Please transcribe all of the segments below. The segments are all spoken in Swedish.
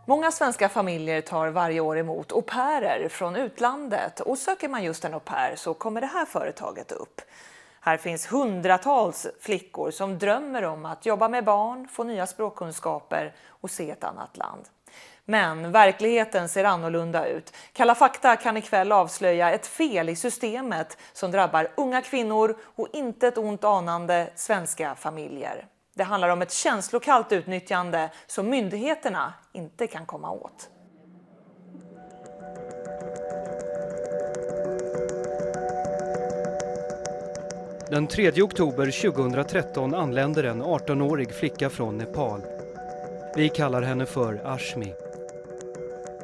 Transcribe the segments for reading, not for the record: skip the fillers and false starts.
Många svenska familjer tar varje år emot au pairer från utlandet och söker man just en au pair så kommer det här företaget upp. Här finns hundratals flickor som drömmer om att jobba med barn, få nya språkkunskaper och se ett annat land. Men verkligheten ser annorlunda ut. Kalla fakta kan ikväll avslöja ett fel i systemet som drabbar unga kvinnor och inte ett ont anande svenska familjer. Det handlar om ett känslokallt utnyttjande som myndigheterna inte kan komma åt. Den 3 oktober 2013 anländer en 18-årig flicka från Nepal. Vi kallar henne för Ashmi.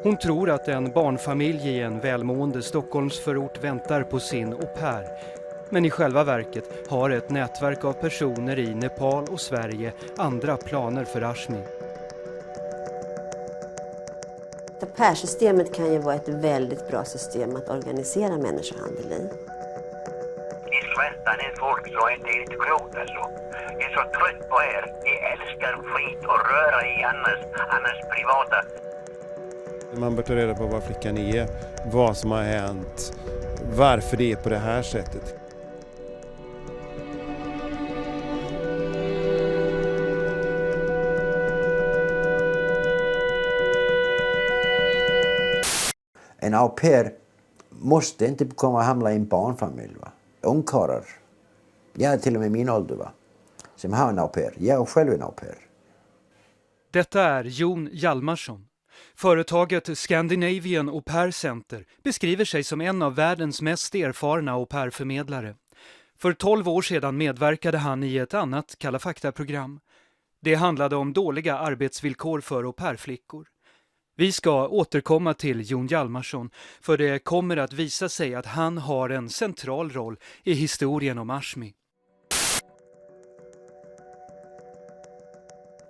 Hon tror att en barnfamilj i en välmående Stockholmsförort väntar på sin au pair. Men i själva verket har ett nätverk av personer i Nepal och Sverige andra planer för Ashmi. Au pair-systemet kan ju vara ett väldigt bra system att organisera människohandel i. Svenskan är folk så är det inte klokt alltså. Jag är så trött på er. Ni älskar skit och röra i annars privata. Man bör ta reda på vad flickan är, vad som har hänt, varför det är på det här sättet. En au pair måste inte komma och hamna i en barnfamilj. Va? Ungkarlar, jag är till och med min ålder, va? Som har en au pair. Jag är själv en au pair. Detta är Jon Hjalmarsson. Företaget Scandinavian Au Pair Center beskriver sig som en av världens mest erfarna au pair-förmedlare. För 12 år sedan medverkade han i ett annat Kalla fakta-program. Det handlade om dåliga arbetsvillkor för au pair-flickor. Vi ska återkomma till Jon Hjalmarsson för det kommer att visa sig att han har en central roll i historien om Ashmi.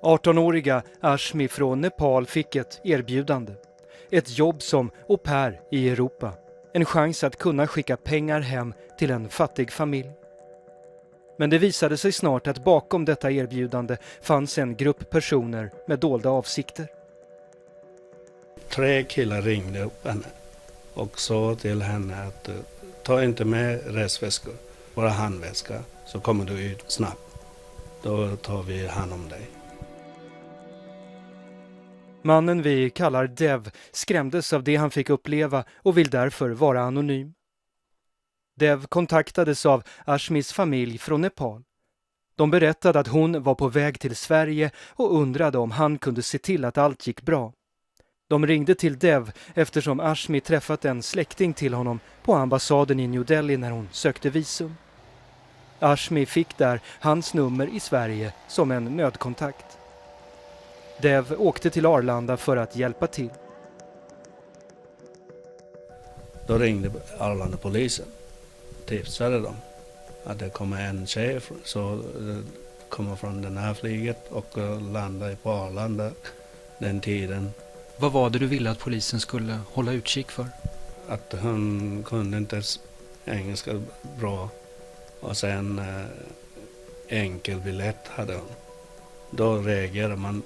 18-åriga Ashmi från Nepal fick ett erbjudande. Ett jobb som au pair i Europa. En chans att kunna skicka pengar hem till en fattig familj. Men det visade sig snart att bakom detta erbjudande fanns en grupp personer med dolda avsikter. 3 killar ringde upp henne och sa till henne att ta inte med resväskor, bara handväska, så kommer du ut snabbt. Då tar vi hand om dig. Mannen vi kallar Dev skrämdes av det han fick uppleva och vill därför vara anonym. Dev kontaktades av Ashmis familj från Nepal. De berättade att hon var på väg till Sverige och undrade om han kunde se till att allt gick bra. De ringde till Dev eftersom Ashmi träffat en släkting till honom på ambassaden i New Delhi när hon sökte visum. Ashmi fick där hans nummer i Sverige som en nödkontakt. Dev åkte till Arlanda för att hjälpa till. Då ringde Arlanda-polisen. Tipsade dem att det kommer en tjej så kommer från den här flyget och landar på Arlanda den tiden. Vad var det du ville att polisen skulle hålla utkik för? Att hon kunde inte engelska bra och sen enkel biljett hade hon. Då reagerade man.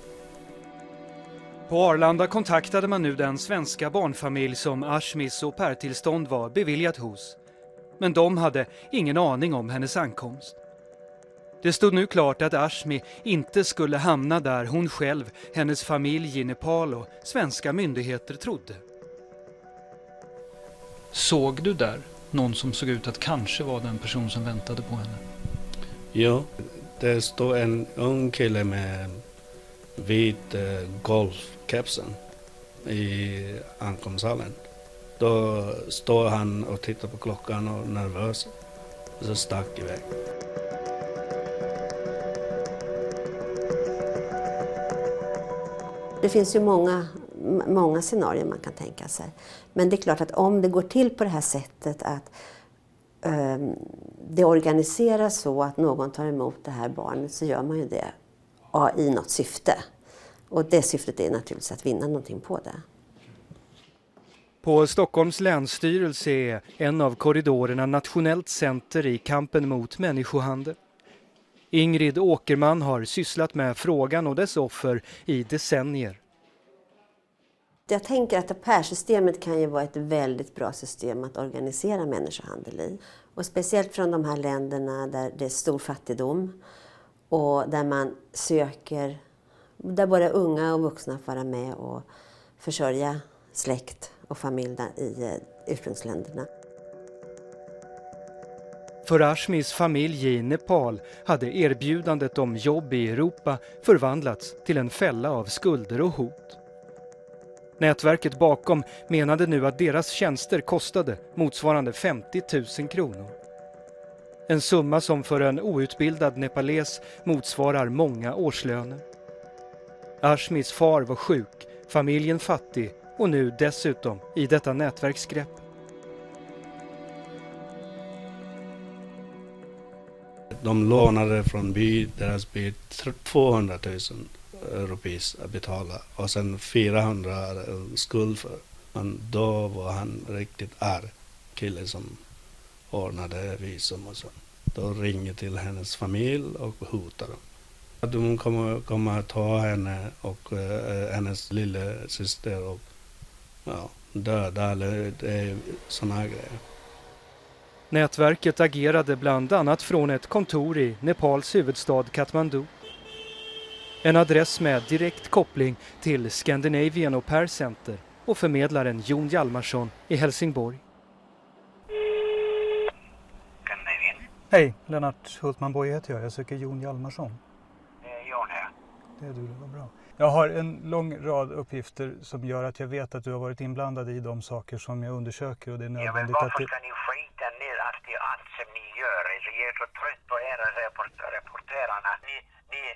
På Arlanda kontaktade man nu den svenska barnfamilj som Ashmis au pair-tillstånd var beviljat hos. Men de hade ingen aning om hennes ankomst. Det stod nu klart att Ashmi inte skulle hamna där hon själv, hennes familj i Nepal och svenska myndigheter trodde. Såg du där någon som såg ut att kanske vara den person som väntade på henne? Ja, det stod en ung kille med vit golfkepsen i ankomsthallen. Då står han och tittar på klockan och nervös. Och så stack iväg. Det finns ju många scenarier man kan tänka sig. Men det är klart att om det går till på det här sättet att det organiseras så att någon tar emot det här barnet så gör man ju det i något syfte. Och det syftet är naturligtvis att vinna någonting på det. På Stockholms länsstyrelse är en av korridorerna nationellt center i kampen mot människohandel. Ingrid Åkerman har sysslat med frågan och dess offer i decennier. Jag tänker att au pair-systemet kan ju vara ett väldigt bra system att organisera människohandel i. Och speciellt från de här länderna där det är stor fattigdom och där man söker, där både unga och vuxna får vara med och försörja släkt och familj i ursprungsländerna. För Ashmis familj i Nepal hade erbjudandet om jobb i Europa förvandlats till en fälla av skulder och hot. Nätverket bakom menade nu att deras tjänster kostade motsvarande 50 000 kronor. En summa som för en outbildad nepales motsvarar många årslöner. Ashmis far var sjuk, familjen fattig och nu dessutom i detta nätverksgrepp. De lånade från deras by 200 000 rupees att betala och sen 400 skuld för. Men då var han riktigt arg, kille som ordnade visum och så. Då ringde till hennes familj och hotade dem. Att de kommer att ta henne och hennes lilla syster och döda eller sådana grejer. Nätverket agerade bland annat från ett kontor i Nepals huvudstad Kathmandu. En adress med direkt koppling till Scandinavian Au Pair Center och förmedlaren Jon Hjalmarsson i Helsingborg. Hej, Lennart Hultman-Boye heter jag. Jag söker Jon Hjalmarsson. Det är Jon här. Det är du, det var bra. Jag har en lång rad uppgifter som gör att jag vet att du har varit inblandad i de saker som jag undersöker och det är Ja, men nödvändigt varför att... ska ni skita ner allt som ni gör? Alltså, jag är så trött på era reporterarna.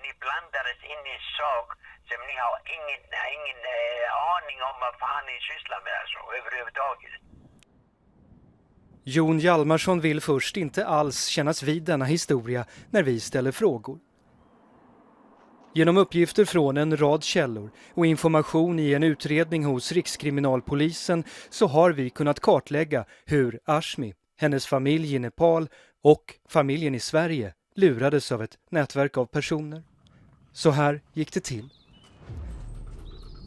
Ni blandades in i sak som ni har ingen aning om vad fan ni sysslar med alltså, överhuvudtaget. Jon Hjalmarsson vill först inte alls kännas vid denna historia när vi ställer frågor. Genom uppgifter från en rad källor och information i en utredning hos Rikskriminalpolisen så har vi kunnat kartlägga hur Ashmi, hennes familj i Nepal och familjen i Sverige lurades av ett nätverk av personer. Så här gick det till.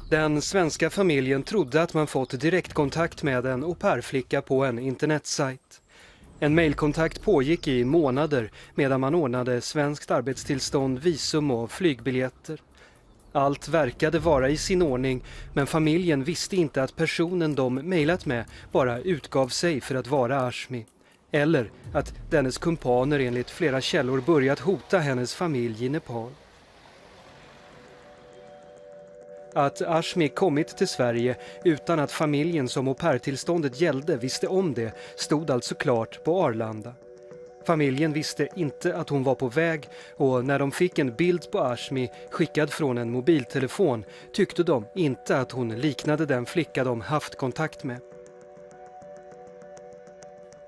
Den svenska familjen trodde att man fått direktkontakt med en au pair-flicka på en internetsajt. En mejlkontakt pågick i månader medan man ordnade svenskt arbetstillstånd, visum och flygbiljetter. Allt verkade vara i sin ordning, men familjen visste inte att personen de mejlat med bara utgav sig för att vara Ashmi. Eller att dennes kumpaner enligt flera källor börjat hota hennes familj i Nepal. Att Ashmi kommit till Sverige utan att familjen som au pair-tillståndet gällde visste om det stod alltså klart på Arlanda. Familjen visste inte att hon var på väg och när de fick en bild på Ashmi skickad från en mobiltelefon tyckte de inte att hon liknade den flicka de haft kontakt med.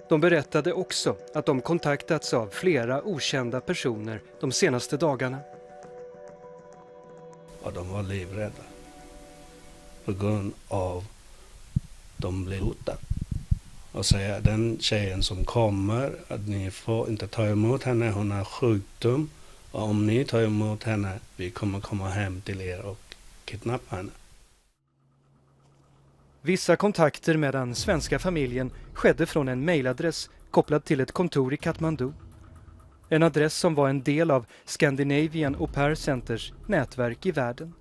De berättade också att de kontaktats av flera okända personer de senaste dagarna. Och de var livrädda på grund av att de blev hotade. Och säga den tjejen som kommer att ni får inte ta emot henne, hon har sjukdom. Och om ni tar emot henne, vi kommer komma hem till er och kidnappa henne. Vissa kontakter med den svenska familjen skedde från en mejladress kopplad till ett kontor i Kathmandu. En adress som var en del av Scandinavian Au Pair Centers nätverk i världen.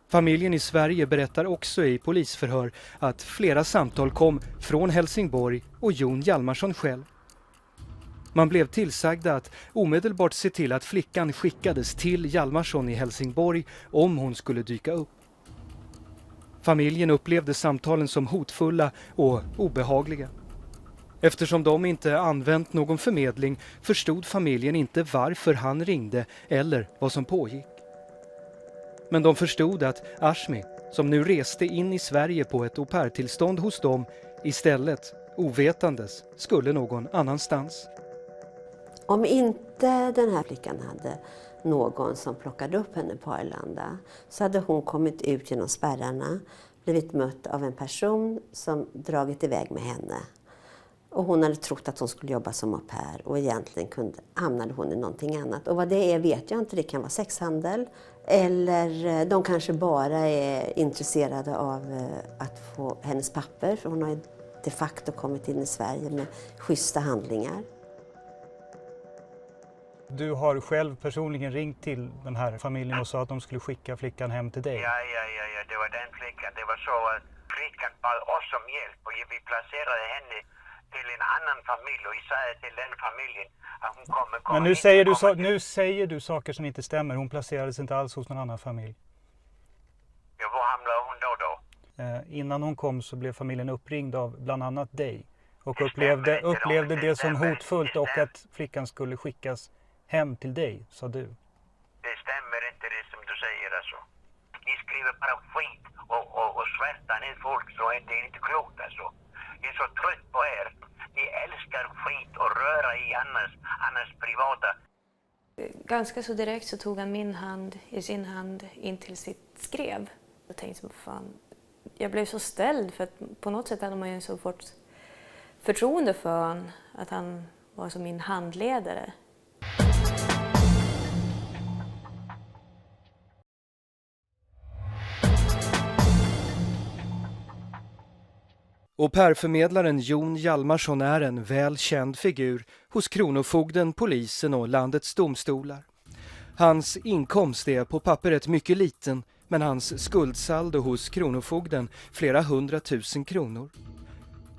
Familjen i Sverige berättar också i polisförhör att flera samtal kom från Helsingborg och Jon Hjalmarsson själv. Man blev tillsagda att omedelbart se till att flickan skickades till Hjalmarsson i Helsingborg om hon skulle dyka upp. Familjen upplevde samtalen som hotfulla och obehagliga. Eftersom de inte använt någon förmedling förstod familjen inte varför han ringde eller vad som pågick. Men de förstod att Ashmi, som nu reste in i Sverige på ett au pair-tillstånd hos dem, istället, ovetandes, skulle någon annanstans. Om inte den här flickan hade någon som plockade upp henne på Arlanda så hade hon kommit ut genom spärrarna, blivit mött av en person som dragit iväg med henne. Och hon hade trott att hon skulle jobba som au pair och egentligen hamnade hon i någonting annat. Och vad det är vet jag inte, det kan vara sexhandel Eller de kanske bara är intresserade av att få hennes papper, för hon har ju de facto kommit in i Sverige med schyssta handlingar. Du har själv personligen ringt till den här familjen och sa att de skulle skicka flickan hem till dig. Ja, det var den flickan. Det var så att flickan bad oss om hjälp och vi placerade henne till en annan familj och vi sa till den familjen att hon kommer. Men nu säger du saker som inte stämmer. Hon placerades inte alls hos någon annan familj. Ja, var hamnade hon då? Innan hon kom så blev familjen uppringd av bland annat dig och upplevde det som hotfullt och att flickan skulle skickas hem till dig, sa du. Det stämmer inte det som du säger alltså. Ni skriver bara skit och svärtar ner folk, så är det inte klokt alltså. Jag är så trött på er. Ni älskar skit och röra i annars privata. Ganska så direkt så tog han min hand i sin hand in till sitt skrev. Jag tänkte, fan, jag blev så ställd för att på något sätt hade man ju så fått förtroende för honom, att han var som min handledare. Au pair-förmedlaren Jon Hjalmarsson är en väl känd figur hos kronofogden, polisen och landets domstolar. Hans inkomst är på pappret mycket liten, men hans skuldsaldo hos kronofogden flera 100 000 kronor.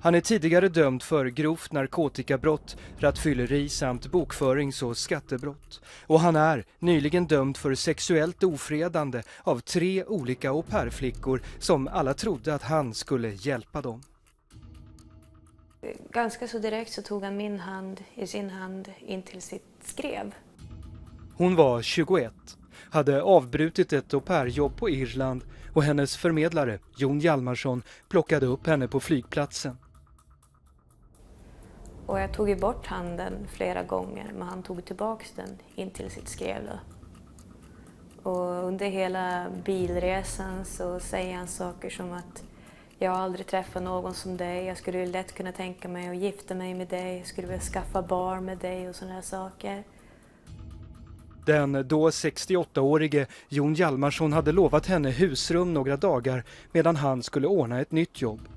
Han är tidigare dömd för grovt narkotikabrott, rattfylleri samt bokförings- och skattebrott. Och han är nyligen dömd för sexuellt ofredande av 3 olika au pair-flickor som alla trodde att han skulle hjälpa dem. Ganska så direkt så tog han min hand i sin hand in till sitt skrev. Hon var 21, hade avbrutit ett au pair-jobb på Irland och hennes förmedlare, Jon Hjalmarsson, plockade upp henne på flygplatsen. Och jag tog ju bort handen flera gånger, men han tog tillbaka den in till sitt skrev då. Och under hela bilresan så säger han saker som att jag har aldrig träffat någon som dig, jag skulle lätt kunna tänka mig att gifta mig med dig, jag skulle vilja skaffa barn med dig och sådana här saker. Den då 68-årige Jon Hjalmarsson hade lovat henne husrum några dagar medan han skulle ordna ett nytt jobb.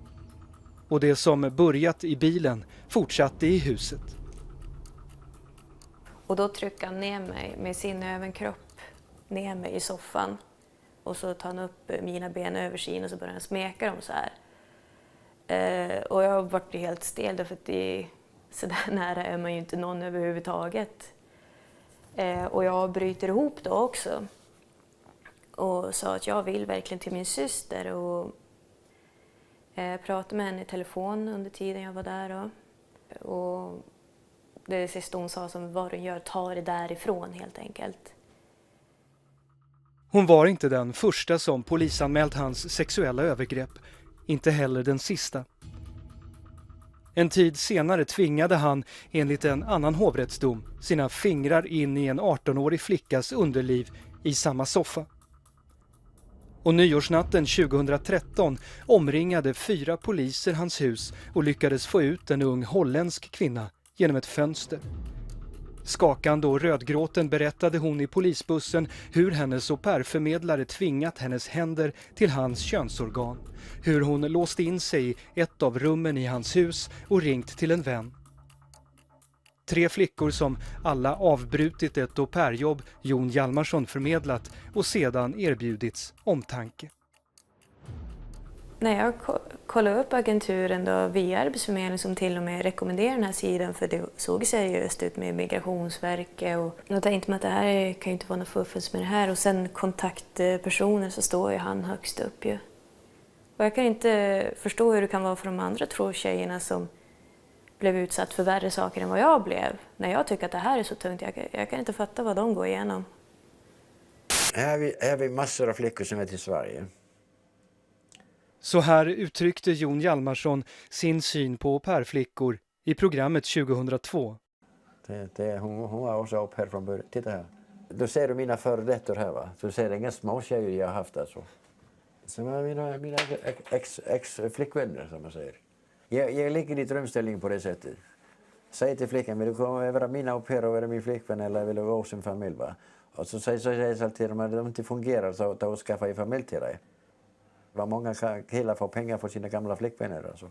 Och det som börjat i bilen fortsatte i huset. Och då tryckte han ner mig med sin överkropp ner mig i soffan. Och så tar han upp mina ben över sin och så börjar han smeka dem så här. Och jag har varit helt stel därför att så där nära är man ju inte någon överhuvudtaget. Och jag bryter ihop då också. Och sa att jag vill verkligen till min syster. Och pratade med henne i telefon under tiden jag var där då. Och det sista hon sa som vad du gör, ta det därifrån helt enkelt. Hon var inte den första som polisanmält hans sexuella övergrepp, inte heller den sista. En tid senare tvingade han, enligt en annan hovrättsdom, sina fingrar in i en 18-årig flickas underliv i samma soffa. Och nyårsnatten 2013 omringade 4 poliser hans hus och lyckades få ut en ung holländsk kvinna genom ett fönster. Skakande och rödgråten berättade hon i polisbussen hur hennes au pair-förmedlare tvingat hennes händer till hans könsorgan. Hur hon låste in sig i ett av rummen i hans hus och ringt till en vän. 3 flickor som alla avbrutit ett au pair-jobb Jon Hjalmarsson förmedlat och sedan erbjudits omtanke. När jag kollade upp agenturen då via Arbetsförmedlingen som till och med rekommenderar den här sidan, för det såg seriöst ut med Migrationsverket, och jag tänkte mig att det här kan ju inte vara något fuffens med det här, och sen kontaktpersoner så står ju han högst upp ju. Och jag kan inte förstå hur det kan vara för de andra 2 tjejerna som blev utsatt för värre saker än vad jag blev, när jag tycker att det här är så tungt. Jag kan inte fatta vad de går igenom. Här har vi massor av flickor som är till Sverige. Så här uttryckte Jon Hjalmarsson sin syn på au pair-flickor i programmet 2002. Hon var också au pair från början. Titta här. Då ser du mina föredettor här, va? Du ser inga små tjejer jag har haft alltså. Som är mina ex-flickvänner, som man säger. Jag ligger i drömställning på det sättet. Säg till flickan, vill du komma över mina au pair och vara min flickvän eller vill du gå som familj, va? Och så säger jag till dem att de inte fungerar så ta och skaffa en familj till dig. Vad många killar får pengar för sina gamla flickvänner alltså.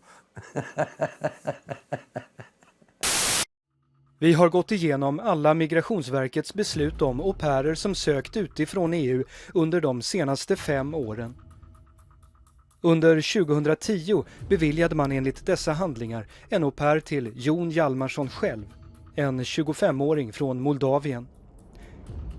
Vi har gått igenom alla Migrationsverkets beslut om au pairer som sökt utifrån EU under de senaste 5 åren. Under 2010 beviljade man enligt dessa handlingar en au pair till Jon Hjalmarsson själv, en 25-åring från Moldavien.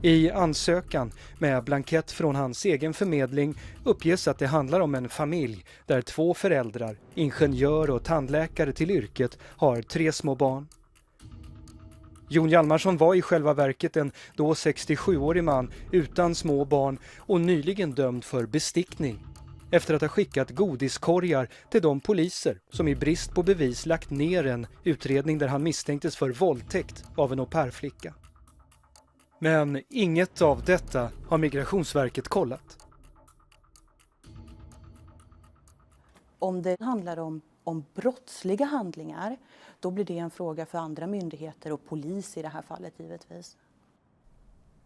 I ansökan med blankett från hans egen förmedling uppges att det handlar om en familj där 2 föräldrar, ingenjör och tandläkare till yrket, har 3 små barn. Jon Hjalmarsson var i själva verket en då 67-årig man utan små barn och nyligen dömd för bestickning efter att ha skickat godiskorgar till de poliser som i brist på bevis lagt ner en utredning där han misstänktes för våldtäkt av en au pair-flicka. Men inget av detta har Migrationsverket kollat. Om det handlar om brottsliga handlingar, då blir det en fråga för andra myndigheter och polis i det här fallet givetvis.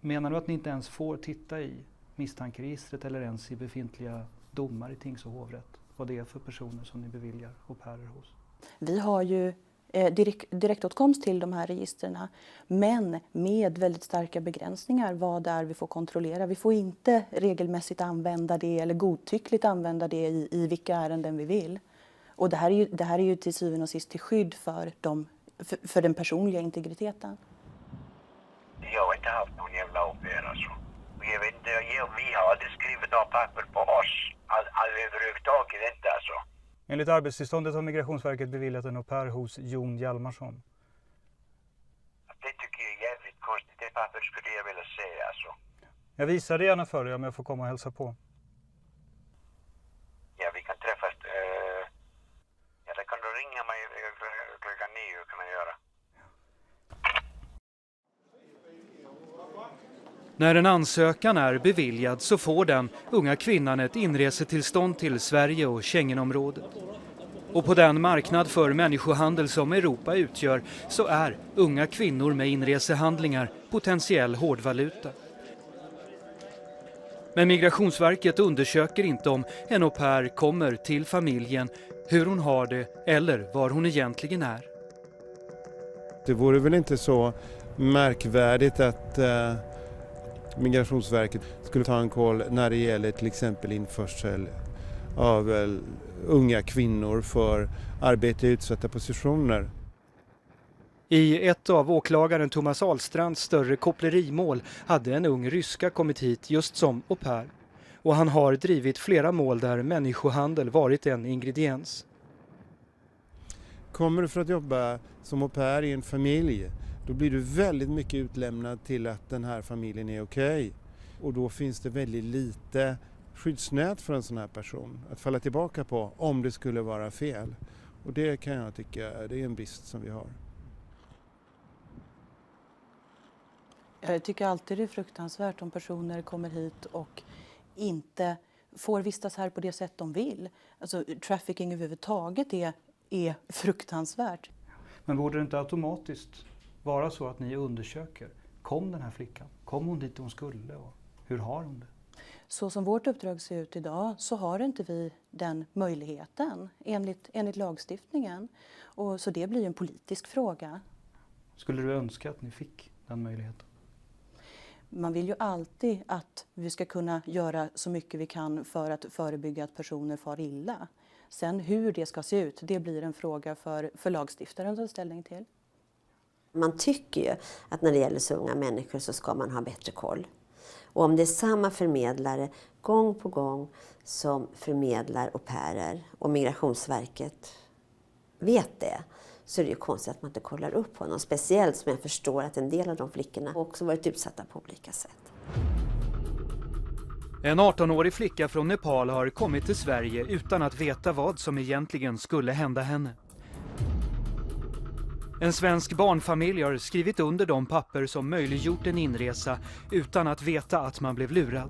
Menar du att ni inte ens får titta i misstankeregistret eller ens i befintliga domar i tings- och hovrätt? Vad det är för personer som ni beviljar au pairer hos? Vi har ju direktåtkomst till de här registerna, men med väldigt starka begränsningar vad det är vi får kontrollera. Vi får inte regelmässigt använda det eller godtyckligt använda det i vilka ärenden vi vill. Och det här är ju till syvende och sist till skydd för den personliga integriteten. Jag har inte haft någon jävla au pair alltså. Jag vet inte, vi har aldrig skrivit några papper på oss. Överhuvudtaget inte alltså. Enligt arbetstillståndet har Migrationsverket beviljat en au pair hos Jon Hjalmarsson. Det tycker jag är jävligt konstigt. Det papper skulle jag vilja se alltså. Jag visar det gärna för dig om jag får komma och hälsa på. Ja, vi kan träffas. Eller kan du ringa mig klockan 9 kan man göra. När en ansökan är beviljad så får den unga kvinnan ett inresetillstånd till Sverige och Schengenområdet. Och på den marknad för människohandel som Europa utgör så är unga kvinnor med inresehandlingar potentiell hårdvaluta. Men Migrationsverket undersöker inte om en au pair kommer till familjen, hur hon har det eller var hon egentligen är. Det vore väl inte så märkvärdigt att Migrationsverket skulle ta en koll när det gäller till exempel införsel av unga kvinnor för arbete i utsatta positioner. I ett av åklagaren Thomas Ahlstrands större kopplerimål hade en ung ryska kommit hit just som au pair. Och han har drivit flera mål där människohandel varit en ingrediens. Kommer du för att jobba som au pair i en familj, då blir du väldigt mycket utlämnad till att den här familjen är okej. Och då finns det väldigt lite skyddsnät för en sån här person att falla tillbaka på om det skulle vara fel. Och det kan jag tycka det är en brist som vi har. Jag tycker alltid det är fruktansvärt om personer kommer hit och inte får vistas här på det sätt de vill. Alltså trafficking överhuvudtaget är fruktansvärt. Men borde det inte automatiskt vara så att ni undersöker, kom den här flickan? Kom hon dit hon skulle och hur har hon det? Så som vårt uppdrag ser ut idag så har inte vi den möjligheten enligt lagstiftningen. Och så det blir en politisk fråga. Skulle du önska att ni fick den möjligheten? Man vill ju alltid att vi ska kunna göra så mycket vi kan för att förebygga att personer far illa. Sen hur det ska se ut, det blir en fråga för lagstiftaren att ta ställning till. Man tycker ju att när det gäller så unga människor så ska man ha bättre koll. Och om det är samma förmedlare gång på gång som förmedlar au pairer och Migrationsverket vet det, så är det ju konstigt att man inte kollar upp honom. Speciellt som jag förstår att en del av de flickorna också varit utsatta på olika sätt. En 18-årig flicka från Nepal har kommit till Sverige utan att veta vad som egentligen skulle hända henne. En svensk barnfamilj har skrivit under de papper som möjliggjort en inresa utan att veta att man blev lurad.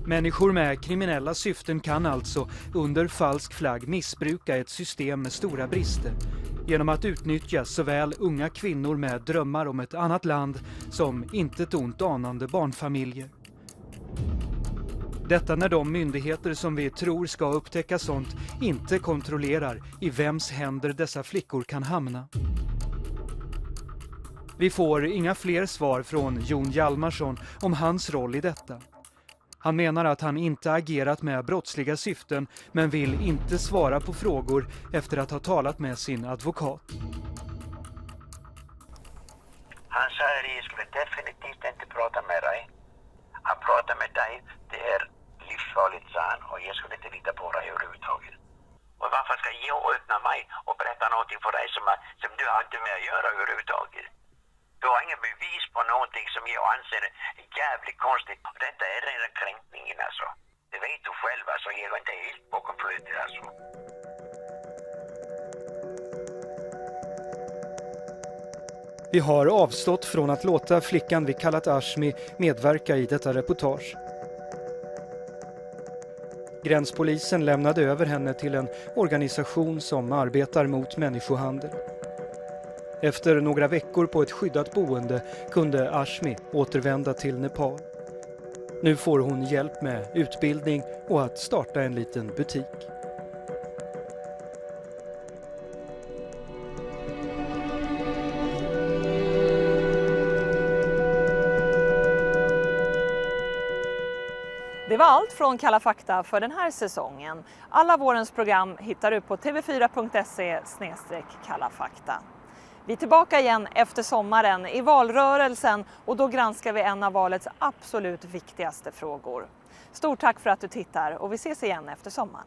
Människor med kriminella syften kan alltså under falsk flagg missbruka ett system med stora brister genom att utnyttja såväl unga kvinnor med drömmar om ett annat land som intet ont anande barnfamiljer. Detta när de myndigheter som vi tror ska upptäcka sånt inte kontrollerar i vems händer dessa flickor kan hamna. Vi får inga fler svar från Jon Hjalmarsson om hans roll i detta. Han menar att han inte agerat med brottsliga syften men vill inte svara på frågor efter att ha talat med sin advokat. Han sa att jag skulle definitivt inte prata med dig. Att prata med dig, det är livsfarligt, sa han, och jag skulle inte lita på dig överhuvudtaget. Och varför ska jag öppna mig och berätta någonting för dig som du har inte med att göra överhuvudtaget? Du har ingen bevis på någonting som jag anser jävligt konstigt. Och detta är rena kränkningen alltså. Det vet du själv alltså, jag är inte helt bakom flötet alltså. Vi har avstått från att låta flickan vi kallat Ashmi medverka i detta reportage. Gränspolisen lämnade över henne till en organisation som arbetar mot människohandel. Efter några veckor på ett skyddat boende kunde Ashmi återvända till Nepal. Nu får hon hjälp med utbildning och att starta en liten butik. Det var allt från Kalla fakta för den här säsongen. Alla vårens program hittar du på tv4.se/kallafakta. Vi är tillbaka igen efter sommaren i valrörelsen och då granskar vi en av valets absolut viktigaste frågor. Stort tack för att du tittar och vi ses igen efter sommaren.